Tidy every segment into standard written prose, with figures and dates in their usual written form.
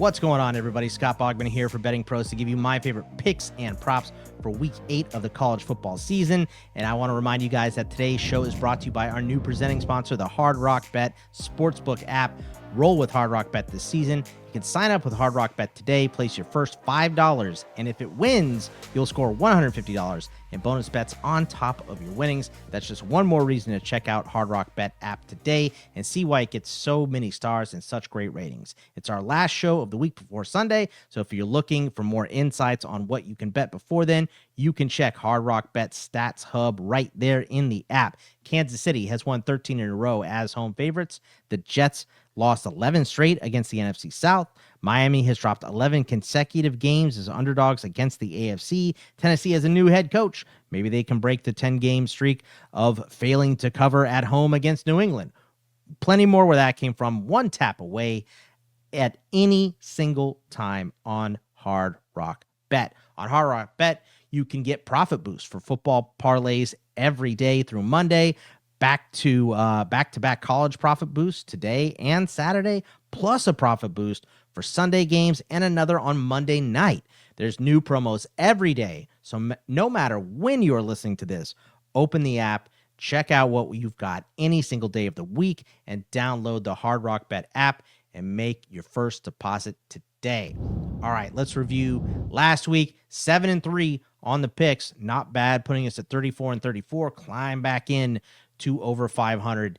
What's going on, everybody? Scott Bogman here for Betting Pros to give you my favorite picks and props for Week 8 of the college football season. And I want to remind you guys that today's show is brought to you by our new presenting sponsor, the Hard Rock Bet Sportsbook app. Roll with Hard Rock Bet this season. You can sign up with Hard Rock Bet today, place your first $5, and if it wins, you'll score $150 in bonus bets on top of your winnings. That's just one more reason to check out Hard Rock Bet app today and see why it gets so many stars and such great ratings. It's our last show of the week before Sunday, so if you're looking for more insights on what you can bet before then, you can check Hard Rock Bet Stats Hub right there in the app. Kansas City has won 13 in a row as home favorites. The Jets lost 11 straight against the NFC South. Miami has dropped 11 consecutive games as underdogs against the AFC. Tennessee has a new head coach. Maybe they can break the 10-game streak of failing to cover at home against New England. Plenty more where that came from. One tap away at any single time on Hard Rock Bet. On Hard Rock Bet, you can get profit boosts for football parlays every day through Monday. Back-to-back college profit boosts today and Saturday, plus a profit boost for Sunday games and another on Monday night. There's new promos every day, so no matter when you're listening to this, open the app, check out what you've got any single day of the week, and download the Hard Rock Bet app and make your first deposit today. All right, let's review last week. 7-3 on the picks. Not bad, putting us at 34-34. Climb back in to over 500.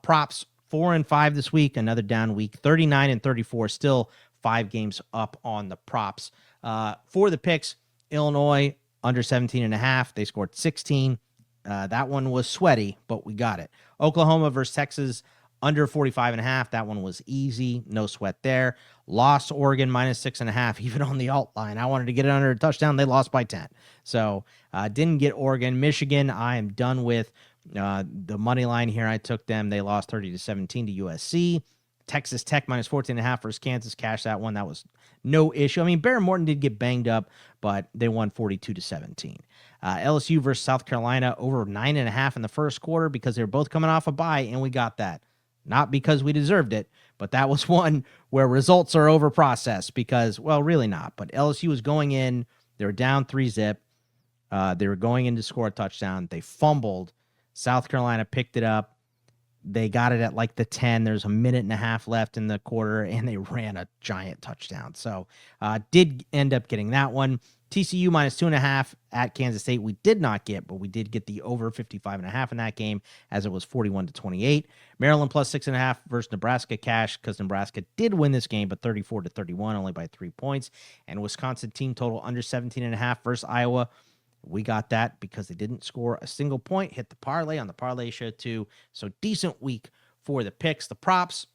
Props 4-5 this week, another down week. 39-34, still 5 games up on the props. For the picks, Illinois under 17.5. They scored 16. That one was sweaty, but we got it. Oklahoma versus Texas under 45.5. That one was easy. No sweat there. Lost Oregon minus 6.5, even on the alt line. I wanted to get it under a touchdown. They lost by 10. So didn't get Oregon. Michigan, I am done with. The money line here, I took them. They lost 30-17 to USC. Texas Tech minus 14.5 versus Kansas. Cash that one. That was no issue. I mean, Bear Morton did get banged up, but they won 42-17. LSU versus South Carolina over 9.5 in the first quarter because they were both coming off a bye, and we got that. Not because we deserved it, but that was one where results are over processed because, well, really not. But LSU was going in. They were down 3-zip. They were going in to score a touchdown. They fumbled. South Carolina picked it up. They got it at like the 10. There's a minute and a half left in the quarter, and they ran a giant touchdown. So did end up getting that one. TCU minus 2.5 at Kansas State. We did not get, but we did get the over 55.5 in that game as it was 41-28. Maryland plus 6.5 versus Nebraska. Cash because Nebraska did win this game, but 34-31, only by 3 points. And Wisconsin team total under 17.5 versus Iowa. We got that because they didn't score a single point. Hit the parlay on the parlay show too. So decent week for the picks. The props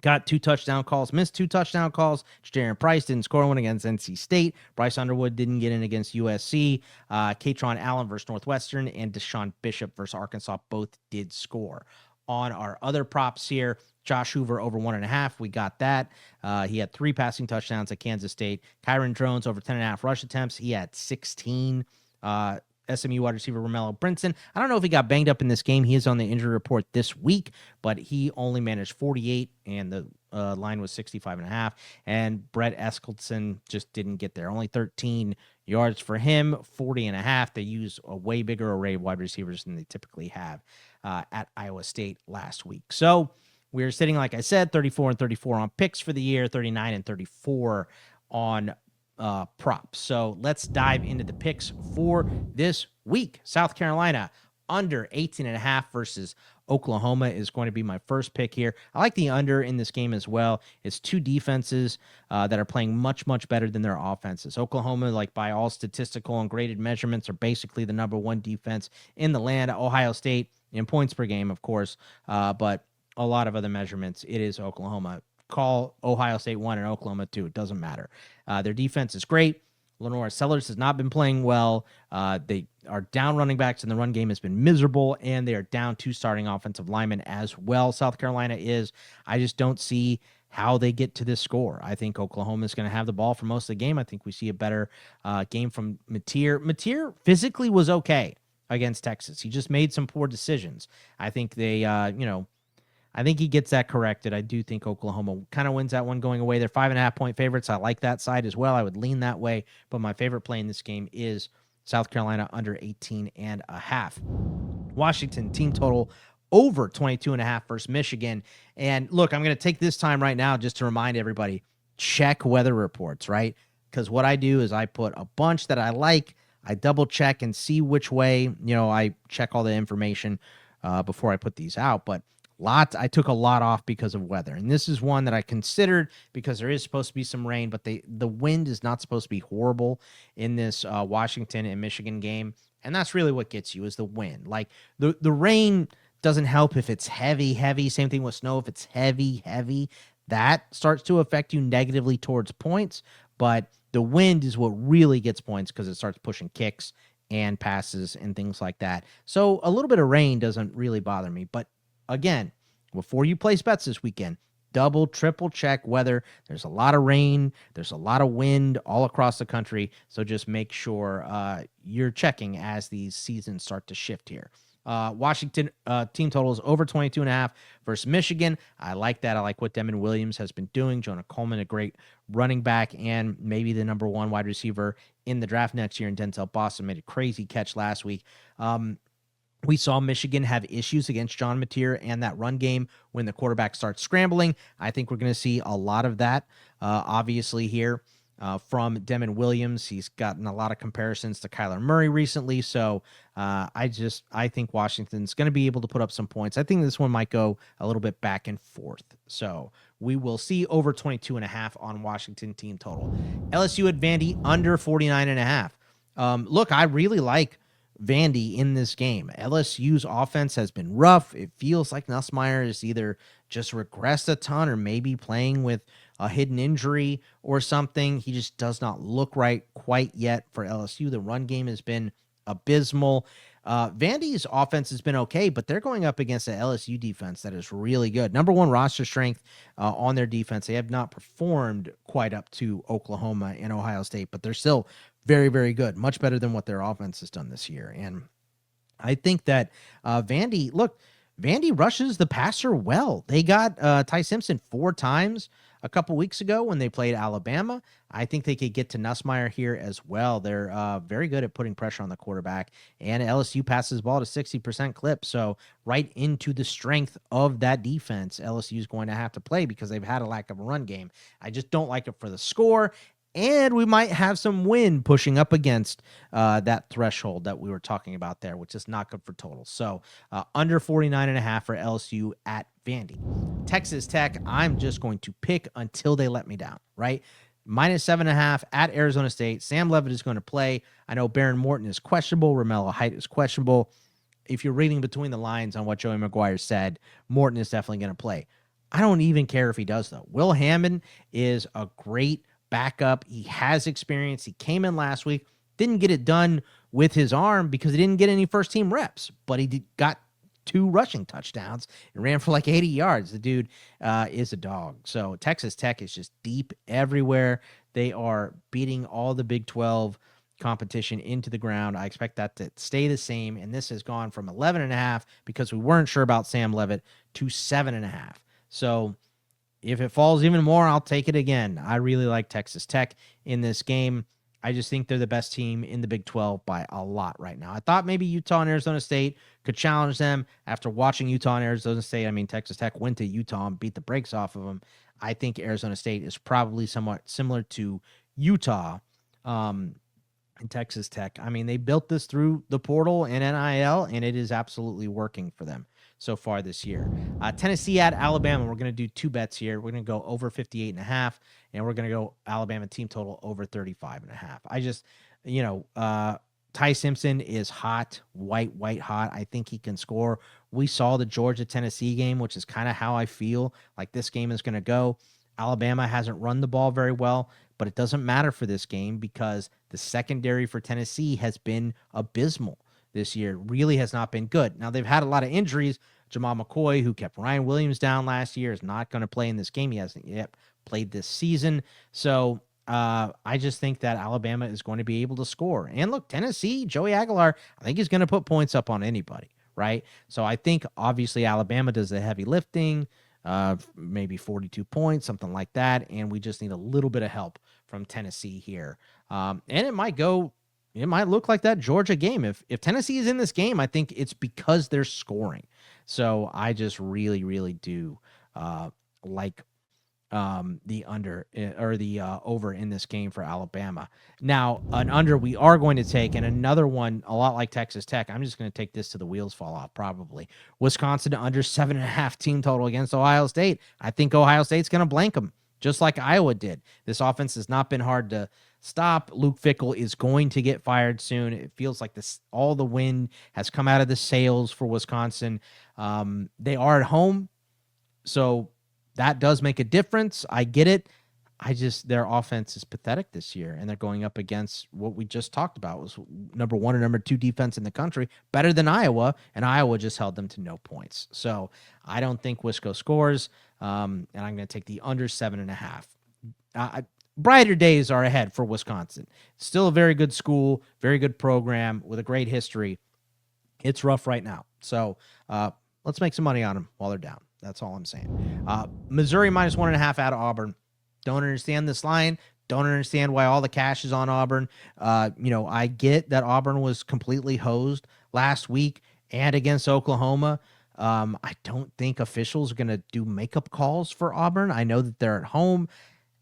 got 2 touchdown calls, missed 2 touchdown calls. Jadarian Price didn't score one against NC State. Bryce Underwood didn't get in against USC. Katron Allen versus Northwestern and Deshaun Bishop versus Arkansas both did score. On our other props here, Josh Hoover over 1.5. We got that. He had 3 passing touchdowns at Kansas State. Kyron Drones over 10.5 rush attempts. He had 16. SMU wide receiver Romello Brinson. I don't know if he got banged up in this game. He is on the injury report this week, but he only managed 48, and the line was 65.5. And Brett Eskildson just didn't get there. Only 13 yards for him, 40.5. They use a way bigger array of wide receivers than they typically have at Iowa State last week. So we're sitting, like I said, 34-34 on picks for the year, 39-34 on props. So let's dive into the picks for this week. South Carolina under 18.5 versus Oklahoma is going to be my first pick here. I like the under in this game as well. It's 2 defenses that are playing much, much better than their offenses. Oklahoma, like by all statistical and graded measurements, are basically the number 1 defense in the land. Ohio State in points per game, of course, but a lot of other measurements, it is Oklahoma. Call Ohio State 1 and Oklahoma 2. It doesn't matter. Their defense is great. LaNorris Sellers has not been playing well. They are down running backs, and the run game has been miserable, and they are down 2 starting offensive linemen as well. South Carolina is. I just don't see how they get to this score. I think Oklahoma is going to have the ball for most of the game. I think we see a better game from Mateer. Mateer physically was okay against Texas. He just made some poor decisions. I think they, I think he gets that corrected. I do think Oklahoma kind of wins that one going away. They're 5.5-point favorites. I like that side as well. I would lean that way, but my favorite play in this game is South Carolina under 18.5. Washington team total over 22.5 versus Michigan. And look, I'm going to take this time right now just to remind everybody, check weather reports, right? Because what I do is I put a bunch that I like, I double check and see which way, I check all the information before I put these out. But I took a lot off because of weather. And this is one that I considered because there is supposed to be some rain, but the wind is not supposed to be horrible in this Washington and Michigan game. And that's really what gets you is the wind. Like the rain doesn't help if it's heavy. Same thing with snow. If it's heavy, that starts to affect you negatively towards points. But the wind is what really gets points because it starts pushing kicks and passes and things like that. So a little bit of rain doesn't really bother me. But again, before you place bets this weekend, double, triple check weather. There's a lot of rain. There's a lot of wind all across the country. So just make sure you're checking as these seasons start to shift here. Washington team totals over 22.5 versus Michigan. I like that. I like what Demon Williams has been doing. Jonah Coleman, a great running back and maybe the number one wide receiver in the draft next year. And Denzel Boston made a crazy catch last week. We saw Michigan have issues against John Mateer and that run game when the quarterback starts scrambling. I think we're going to see a lot of that, obviously, here from Demon Williams. He's gotten a lot of comparisons to Kyler Murray recently, so I think Washington's going to be able to put up some points. I think this one might go a little bit back and forth. So we will see over 22.5 on Washington team total. LSU at Vandy under 49.5. Look, I really like Vandy in this game. LSU's offense has been rough. It feels like Nussmeier is either just regressed a ton or maybe playing with a hidden injury or something. He just does not look right quite yet for LSU. The run game has been abysmal. Vandy's offense has been okay, but they're going up against an LSU defense that is really good. Number one roster strength on their defense. They have not performed quite up to Oklahoma and Ohio State, but they're still very, very good. Much better than what their offense has done this year. And I think that Vandy rushes the passer well. They got Ty Simpson 4 times a couple weeks ago when they played Alabama. I think they could get to Nussmeier here as well. They're very good at putting pressure on the quarterback, and LSU passes the ball to 60% clip. So right into the strength of that defense, LSU is going to have to play because they've had a lack of a run game. I just don't like it for the score. And we might have some wind pushing up against that threshold that we were talking about there, which is not good for totals. So under 49.5 for LSU at Vandy. Texas Tech, I'm just going to pick until they let me down, right? -7.5 at Arizona State. Sam Levitt is going to play. I know Baron Morton is questionable. Romello Height is questionable. If you're reading between the lines on what Joey McGuire said, Morton is definitely going to play. I don't even care if he does, though. Will Hammond is a great backup. He has experience. He came in last week, didn't get it done with his arm because he didn't get any first team reps, but he got 2 rushing touchdowns and ran for like 80 yards. The dude is a dog. So Texas Tech is just deep everywhere. They are beating all the Big 12 competition into the ground. I expect that to stay the same. And this has gone from 11.5 because we weren't sure about Sam Levitt to 7.5. So if it falls even more, I'll take it again. I really like Texas Tech in this game. I just think they're the best team in the Big 12 by a lot right now. I thought maybe Utah and Arizona State could challenge them. After watching Utah and Arizona State, Texas Tech went to Utah and beat the brakes off of them. I think Arizona State is probably somewhat similar to Utah and Texas Tech. They built this through the portal and NIL, and it is absolutely working for them so far this year. Tennessee at Alabama. We're going to do 2 bets here. We're going to go over 58.5, and we're going to go Alabama team total over 35.5. I just, Ty Simpson is hot, white hot. I think he can score. We saw the Georgia-Tennessee game, which is kind of how I feel like this game is going to go. Alabama hasn't run the ball very well, but it doesn't matter for this game because the secondary for Tennessee has been abysmal this year. Really has not been good. Now, they've had a lot of injuries. Jamal McCoy, who kept Ryan Williams down last year, is not going to play in this game. He hasn't yet played this season. So I just think that Alabama is going to be able to score. And look, Tennessee, Joey Aguilar, I think he's going to put points up on anybody, right? So I think obviously Alabama does the heavy lifting, maybe 42 points, something like that, and we just need a little bit of help from Tennessee here. And it might look like that Georgia game. If Tennessee is in this game, I think it's because they're scoring. So I just really, really do like the under or the over in this game for Alabama. Now, an under we are going to take, and another one a lot like Texas Tech. I'm just going to take this to the wheels fall off, probably. Wisconsin under 7.5 team total against Ohio State. I think Ohio State's going to blank them, just like Iowa did. This offense has not been hard to stop. Luke Fickell is going to get fired soon. It feels like all the wind has come out of the sails for Wisconsin. They are at home, so that does make a difference. I get it. Their offense is pathetic this year, and they're going up against what we just talked about was number 1 and number 2 defense in the country, better than Iowa, and Iowa just held them to no points. So I don't think Wisco scores, and I'm going to take the under 7.5. Brighter days are ahead for Wisconsin. Still a very good school, very good program with a great history. It's rough right now. So let's make some money on them while they're down. That's all I'm saying. Missouri minus 1.5 out of Auburn. Don't understand this line. Don't understand why all the cash is on Auburn. I get that Auburn was completely hosed last week and against Oklahoma. I don't think officials are going to do makeup calls for Auburn. I know that they're at home.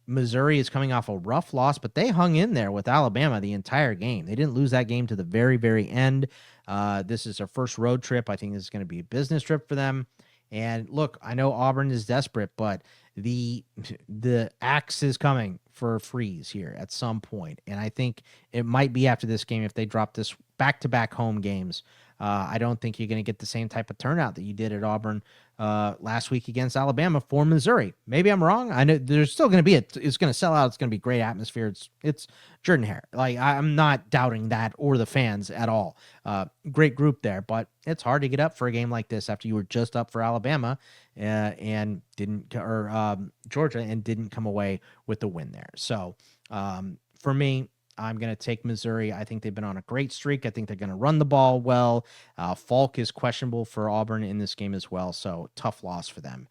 Missouri is coming off a rough loss, but they hung in there with Alabama the entire game. They didn't lose that game to the very, very end. This is their first road trip. I think this is going to be a business trip for them. And look, I know Auburn is desperate, but the axe is coming for Freeze here at some point. And I think it might be after this game if they drop this back-to-back home games. I don't think you're going to get the same type of turnout that you did at Auburn last week against Alabama for Missouri. Maybe I'm wrong. I know there's still going to be it's going to sell out. It's going to be great atmosphere. It's Jordan Hare. Like, I'm not doubting that or the fans at all. Great group there, but it's hard to get up for a game like this after you were just up for Alabama and Georgia and didn't come away with the win there. So for me, I'm going to take Missouri. I think they've been on a great streak. I think they're going to run the ball well. Falk is questionable for Auburn in this game as well, so tough loss for them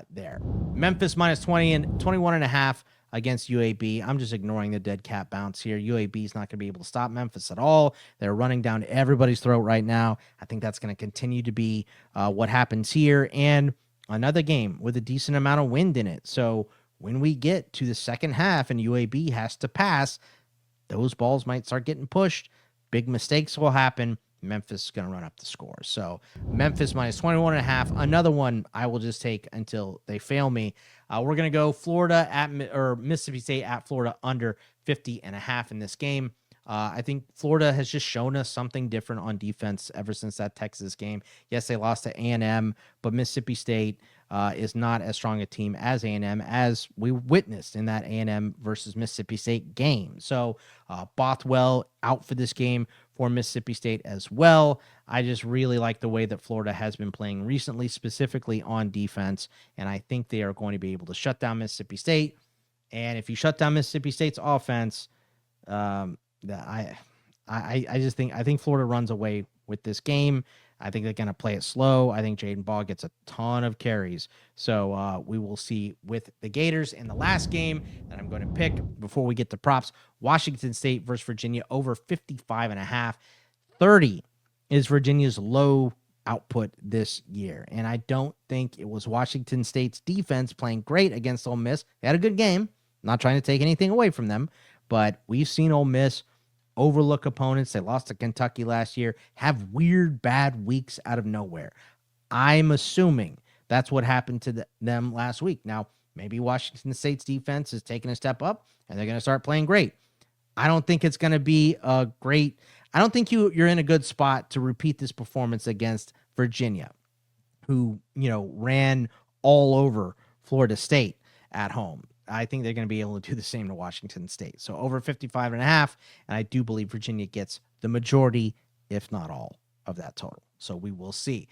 there. Memphis minus 20 and 21.5 against UAB. I'm just ignoring the dead cat bounce here. UAB is not going to be able to stop Memphis at all. They're running down everybody's throat right now. I think that's going to continue to be what happens here. And another game with a decent amount of wind in it. So when we get to the second half and UAB has to pass, those balls might start getting pushed. Big mistakes will happen. Memphis is going to run up the score. So Memphis minus 21.5. Another one I will just take until they fail me. We're going to go Mississippi State at Florida under 50.5 in this game. I think Florida has just shown us something different on defense ever since that Texas game. Yes, they lost to A&M, but Mississippi State is not as strong a team as A&M as we witnessed in that A&M versus Mississippi State game. So Bothwell out for this game for Mississippi State as well. I just really like the way that Florida has been playing recently, specifically on defense, and I think they are going to be able to shut down Mississippi State. And if you shut down Mississippi State's offense, I think Florida runs away with this game. I think they're going to play it slow. I think Jaden Ball gets a ton of carries. So we will see with the Gators. In the last game that I'm going to pick before we get to props, Washington State versus Virginia over 55.5. 30 is Virginia's low output this year. And I don't think it was Washington State's defense playing great against Ole Miss. They had a good game. Not trying to take anything away from them, but we've seen Ole Miss overlook opponents. They lost to Kentucky last year, have weird, bad weeks out of nowhere. I'm assuming that's what happened to them last week. Now, maybe Washington State's defense is taking a step up, and they're going to start playing great. I don't think it's going to be a great... I don't think you're in a good spot to repeat this performance against Virginia, who, ran all over Florida State at home. I think they're going to be able to do the same to Washington State. So over 55.5, and I do believe Virginia gets the majority, if not all, of that total. So we will see.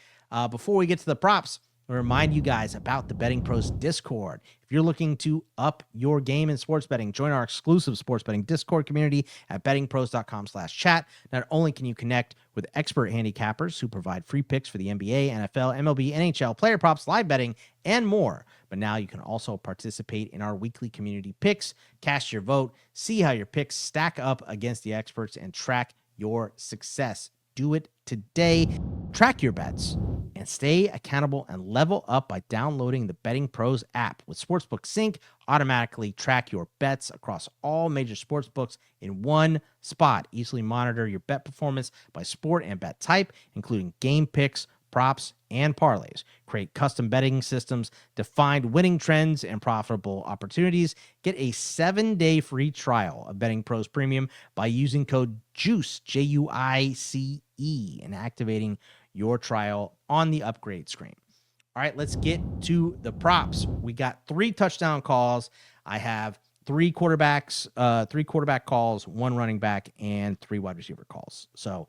Before we get to the props, I remind you guys about the Betting Pros Discord. If you're looking to up your game in sports betting, join our exclusive sports betting Discord community at bettingpros.com/chat. Not only can you connect with expert handicappers who provide free picks for the NBA, NFL, MLB, NHL, player props, live betting, and more, but now you can also participate in our weekly community picks, cast your vote, see how your picks stack up against the experts, and track your success. Do it today. Track your bets and stay accountable and level up by downloading the Betting Pros app. With Sportsbook Sync, automatically track your bets across all major sportsbooks in one spot. Easily monitor your bet performance by sport and bet type, including game picks, props, and parlays. Create custom betting systems to find winning trends and profitable opportunities. Get a 7-day free trial of Betting Pros Premium by using code JUICE, JUICE, and activating your trial on the upgrade screen. All right, let's get to the props. We got 3 touchdown calls. I have 3 quarterback calls, 1 running back, and 3 wide receiver calls. So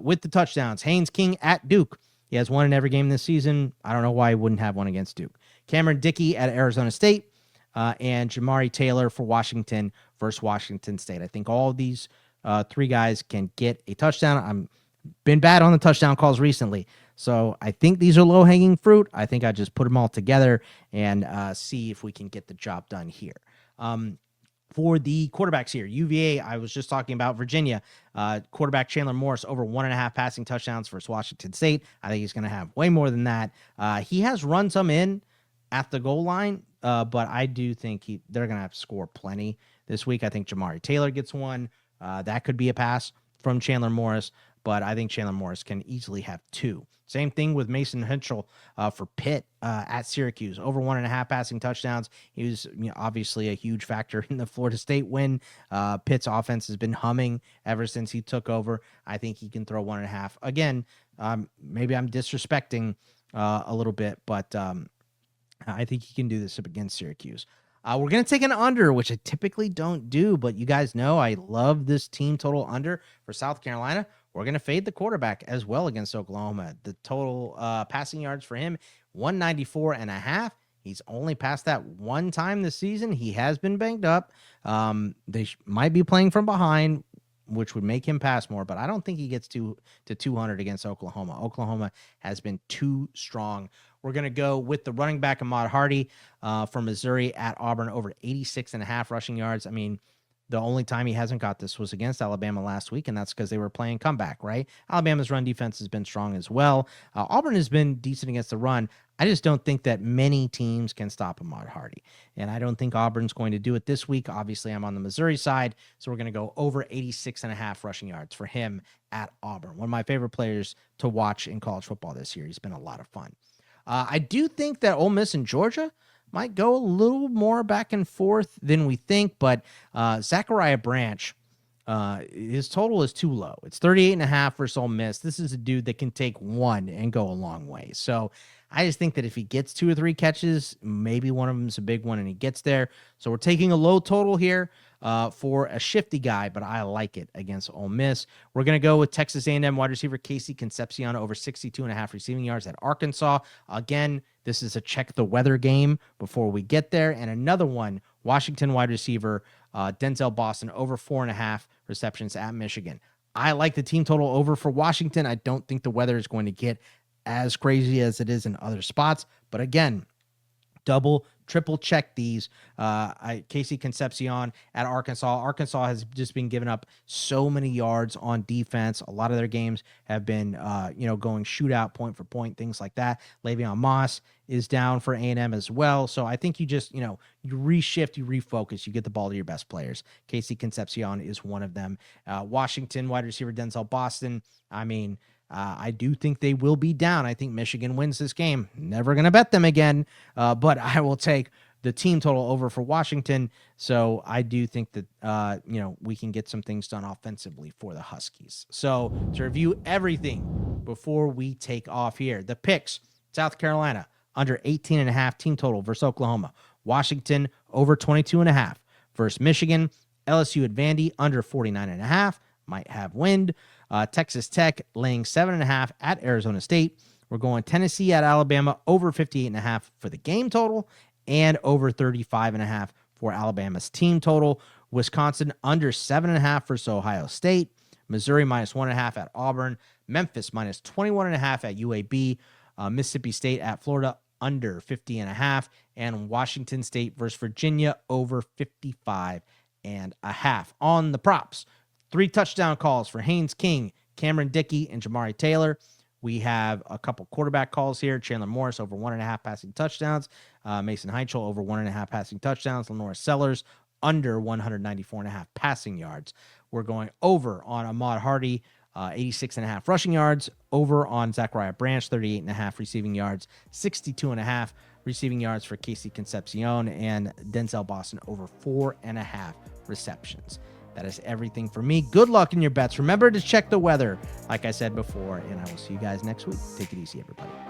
with the touchdowns, Haynes King at Duke. He has 1 in every game this season. I don't know why he wouldn't have 1 against Duke. Cameron Dickey at Arizona State, and Jamari Taylor for Washington versus Washington State. I think all of these 3 guys can get a touchdown. I'm been bad on the touchdown calls recently, so I think these are low-hanging fruit. I think I just put them all together and see if we can get the job done here. For the quarterbacks here, UVA, I was just talking about Virginia. Quarterback Chandler Morris over 1.5 passing touchdowns versus Washington State. I think he's going to have way more than that. He has run some in at the goal line, but I do think they're going to have to score plenty this week. I think Jamari Taylor gets 1. That could be a pass from Chandler Morris, but I think Chandler Morris can easily have 2. Same thing with Mason Heintschel for Pitt at Syracuse. Over 1.5 passing touchdowns. He was obviously a huge factor in the Florida State win. Pitt's offense has been humming ever since he took over. I think he can throw 1.5. Again, maybe I'm disrespecting a little bit, but I think he can do this against Syracuse. We're going to take an under, which I typically don't do, but you guys know I love this team total under for South Carolina. We're going to fade the quarterback as well against Oklahoma. The total passing yards for him, 194.5. He's only passed that 1 time this season. He has been banged up. They might be playing from behind, which would make him pass more, but I don't think he gets to 200 against Oklahoma. Oklahoma has been too strong. We're going to go with the running back Ahmad Hardy from Missouri at Auburn, over 86.5 rushing yards. I mean, the only time he hasn't got this was against Alabama last week, and that's because they were playing comeback, right? Alabama's run defense has been strong as well. Auburn has been decent against the run. I just don't think that many teams can stop Ahmad Hardy, and I don't think Auburn's going to do it this week. Obviously, I'm on the Missouri side, so we're going to go over 86.5 rushing yards for him at Auburn. One of my favorite players to watch in college football this year. He's been a lot of fun. I do think that Ole Miss and Georgia might go a little more back and forth than we think, but Zachariah Branch, his total is too low. It's 38.5 versus Ole Miss. This is a dude that can take 1 and go a long way. So I just think that if he gets 2 or 3 catches, maybe one of them is a big one and he gets there. So we're taking a low total here for a shifty guy, but I like it against Ole Miss. We're going to go with Texas A&M wide receiver Casey Concepcion over 62.5 receiving yards at Arkansas. Again, this is a check the weather game before we get there. And another one, Washington wide receiver Denzel Boston over 4.5 receptions at Michigan. I like the team total over for Washington. I don't think the weather is going to get as crazy as it is in other spots. But again, double, triple check these. Casey Concepcion at Arkansas. Arkansas has just been giving up so many yards on defense. A lot of their games have been, going shootout, point for point, things like that. Le'Veon Moss is down for A&M as well. So I think you just, you reshift, you refocus, you get the ball to your best players. Casey Concepcion is one of them. Washington wide receiver Denzel Boston. I do think they will be down. I think Michigan wins this game. Never going to bet them again, but I will take the team total over for Washington. So I do think that, we can get some things done offensively for the Huskies. So to review everything before we take off here, the picks, South Carolina, under 18.5 team total versus Oklahoma. Washington, over 22.5 versus Michigan. LSU at Vandy, under 49.5. Might have wind. Texas Tech laying 7.5 at Arizona State. We're going Tennessee at Alabama over 58.5 for the game total and over 35.5 for Alabama's team total. Wisconsin under 7.5 for Ohio State. Missouri minus 1.5 at Auburn. Memphis minus 21.5 at UAB. Mississippi State at Florida under 50.5. And Washington State versus Virginia over 55.5. On the props, 3 touchdown calls for Haynes King, Cameron Dickey, and Jamari Taylor. We have a couple quarterback calls here. Chandler Morris over 1.5 passing touchdowns. Mason Heintschel over 1.5 passing touchdowns. LaNorris Sellers under 194.5 passing yards. We're going over on Ahmad Hardy, 86.5 rushing yards. Over on Zachariah Branch, 38.5 receiving yards. 62.5 receiving yards for Casey Concepcion. And Denzel Boston over 4.5 receptions. That is everything for me. Good luck in your bets. Remember to check the weather, like I said before, and I will see you guys next week. Take it easy, everybody.